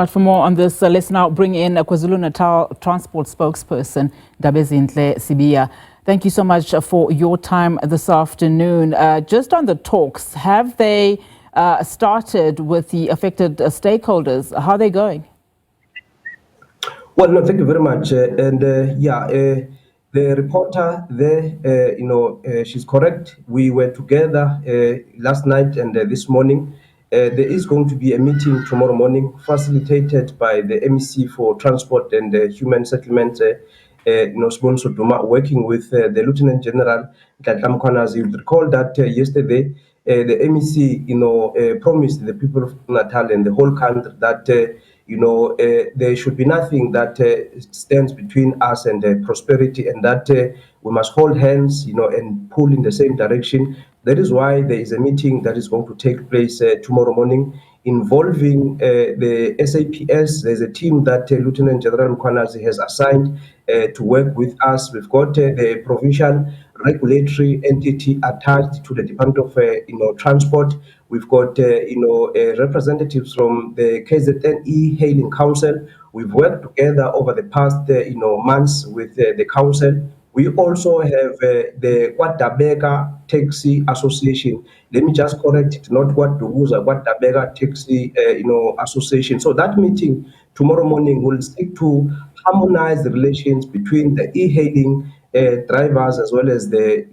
For more on this, let's now bring in a KwaZulu-Natal transport spokesperson, Ndabezinhle Sibiya. Thank you so much for your time this afternoon. Just on the talks, have they started with the affected stakeholders? How are they going? Well, no, thank you very much. The reporter there, she's correct. We were together last night and this morning. There is going to be a meeting tomorrow morning facilitated by the MEC for Transport and Human Settlement, Sponsor Duma, working with the Lieutenant General Ndlatam Khwanazi. You recall that yesterday the MEC, promised the people of Natal and the whole country that there should be nothing that stands between us and prosperity, and that we must hold hands, and pull in the same direction. That is why there is a meeting that is going to take place tomorrow morning involving the SAPS. There's a team that Lieutenant General Mkhwanazi has assigned to work with us. We've got the provincial regulatory entity attached to the Department of Transport. We've got representatives from the KZN E-Hailing Council. We've worked together over the past months with the council. We also have the KwaDabeka Taxi Association. Let me just correct it, not KwaDabeka Taxi Association. So that meeting tomorrow morning will seek to harmonize the relations between the e-hailing drivers as well as the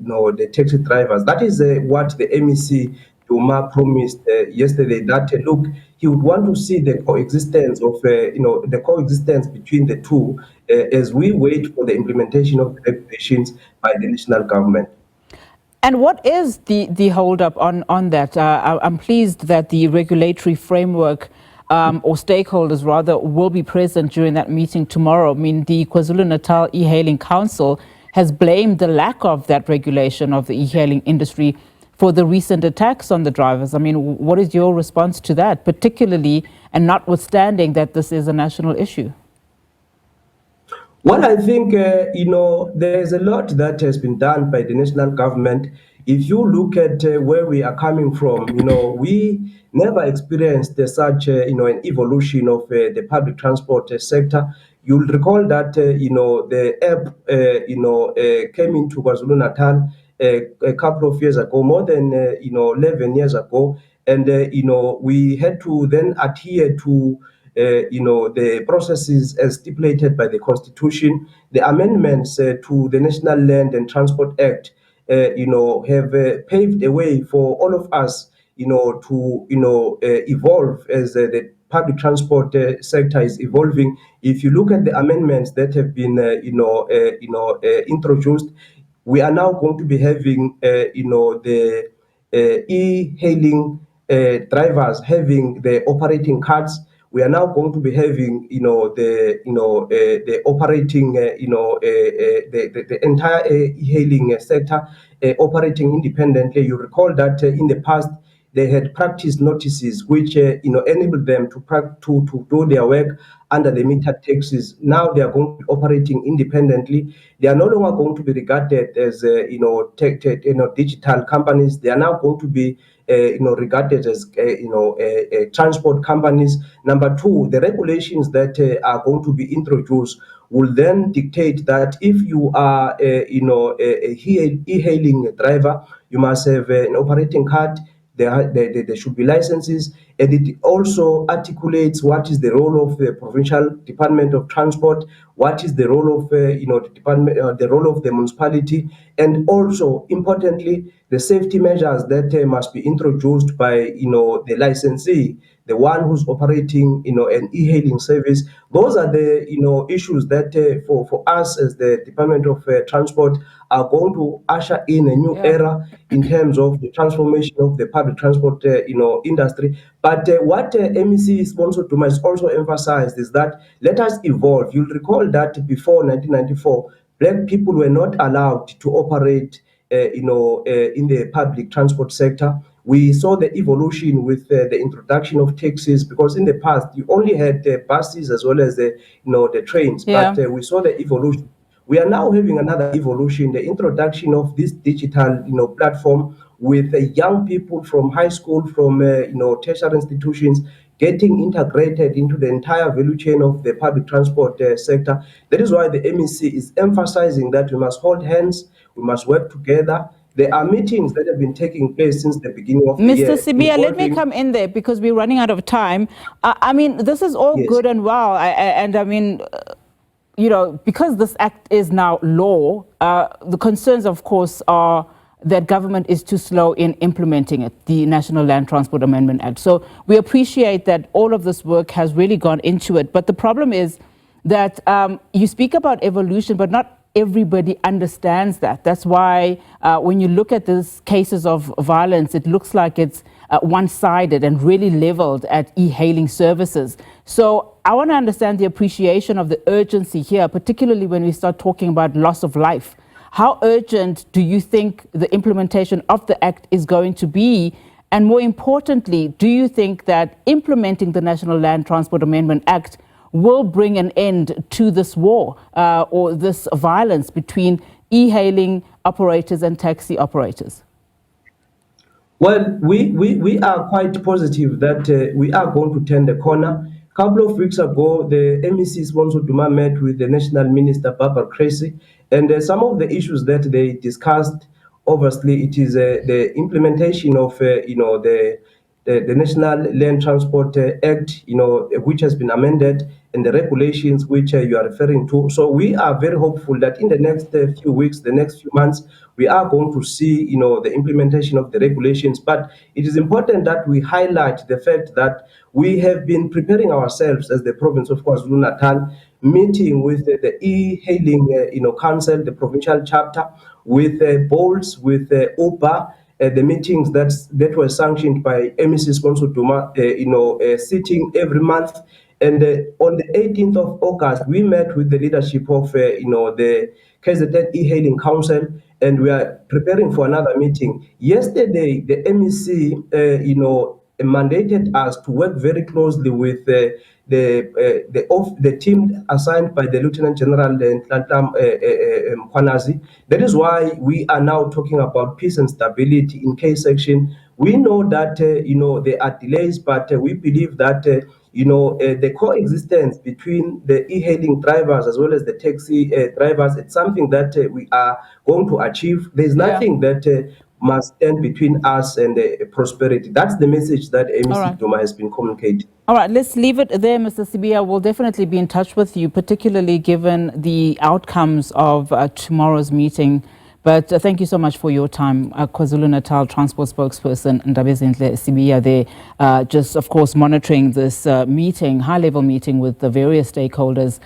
taxi drivers. That is what the MEC Duma promised yesterday. That look, he would want to see the coexistence of the coexistence between the two as we wait for the implementation of the regulations by the national government. And what is the hold-up on that? I'm pleased that the regulatory framework or stakeholders rather will be present during that meeting tomorrow. I mean, the KwaZulu-Natal E-Hailing Council has blamed the lack of that regulation of the e-hailing industry for the recent attacks on the drivers. I mean, what is your response to that, particularly and notwithstanding that this is a national issue? Well, I think, there's a lot that has been done by the national government. If you look at where we are coming from, we never experienced such, an evolution of the public transport sector. You'll recall that, the app, came into KwaZulu-Natal a couple of years ago, more than, 11 years ago. And, we had to then adhere to the processes as stipulated by the Constitution. The amendments to the National Land and Transport Act, have paved the way for all of us, to evolve as the public transport sector is evolving. If you look at the amendments that have been, introduced, we are now going to be having, the e-hailing drivers having the operating cards. We are now going to be having, the operating, the entire e-hailing sector operating independently. You recall that in the past they had practice notices which enabled them to do their work under the meter taxis. Now they are going to be operating independently. They are no longer going to be regarded as digital companies. They are now going to be regarded as transport companies. Number two, the regulations that are going to be introduced will then dictate that if you are a e-hailing driver, you must have an operating card. There should be licenses, and it also articulates what is the role of the provincial Department of Transport, what is the role of the department, the role of the municipality, and also importantly the safety measures that must be introduced by the licensee, the one who's operating an e-hailing service. Those are the issues that for us as the Department of Transport are going to usher in a new era in terms of the transformation of the public transport industry. But what MEC Sponsor Duma has also emphasized is that let us evolve. You'll recall that before 1994, black people were not allowed to operate in the public transport sector. We saw the evolution with the introduction of taxis, because in the past you only had buses as well as the trains. Yeah. But we saw the evolution. We are now having another evolution, the introduction of this digital platform with young people from high school, from tertiary institutions, getting integrated into the entire value chain of the public transport sector. That is why the MEC is emphasizing that we must hold hands, we must work together. There are meetings that have been taking place since the beginning of the Mr. year. Sibiya, let me come in there because we're running out of time. I mean, this is all Yes. good and well. And I mean, you know, because this act is now law, the concerns, of course, are that government is too slow in implementing it, the National Land Transport Amendment Act. So we appreciate that all of this work has really gone into it. But the problem is that you speak about evolution, but not everybody understands that. That's why when you look at these cases of violence, it looks like it's one-sided and really leveled at e-hailing services. So I want to understand the appreciation of the urgency here, particularly when we start talking about loss of life. How urgent do you think the implementation of the Act is going to be? And more importantly, do you think that implementing the National Land Transport Amendment Act will bring an end to this war or this violence between e-hailing operators and taxi operators? Well, we are quite positive that we are going to turn the corner. A couple of weeks ago, the MEC Sponsor Duma met with the National Minister, Barbara Cressy, and some of the issues that they discussed, obviously, it is the implementation of, the National Land Transport Act, which has been amended, and the regulations which you are referring to. So we are very hopeful that in the next few weeks, the next few months, we are going to see, the implementation of the regulations. But it is important that we highlight the fact that we have been preparing ourselves as the province of KwaZulu-Natal, meeting with the e-hailing, council, the provincial chapter, with Bolts, with Uber. The meetings that were sanctioned by MEC Sponsor Duma, sitting every month. And on the 18th of August, we met with the leadership of, the KZN E-Hailing Council, and we are preparing for another meeting. Yesterday, the MEC, mandated us to work very closely with the team assigned by the Lieutenant General Kwanazi. That is why we are now talking about peace and stability in K section. We know that there are delays, but we believe that the coexistence between the e-hailing drivers as well as the taxi drivers, it's something that we are going to achieve. There's nothing that must stand between us and prosperity. That's the message that MEC Duma has been communicating. All right, let's leave it there, Mr. Sibiya. We'll definitely be in touch with you, particularly given the outcomes of tomorrow's meeting. But thank you so much for your time. KwaZulu-Natal Transport Spokesperson Ndabezinhle Sibiya there, just, of course, monitoring this meeting, high-level meeting with the various stakeholders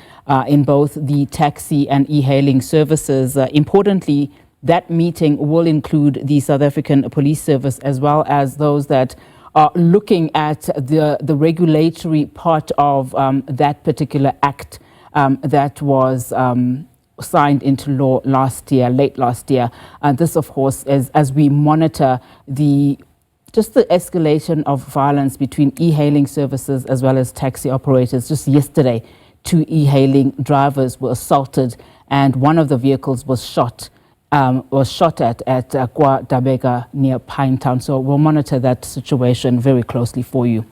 in both the taxi and e-hailing services. Importantly, that meeting will include the South African Police Service as well as those that are looking at the regulatory part of that particular act that was signed into law late last year. And this, of course, as we monitor just the escalation of violence between e-hailing services as well as taxi operators. Just yesterday, 2 e-hailing drivers were assaulted and one of the vehicles was shot at KwaDabeka near Pinetown. So we'll monitor that situation very closely for you.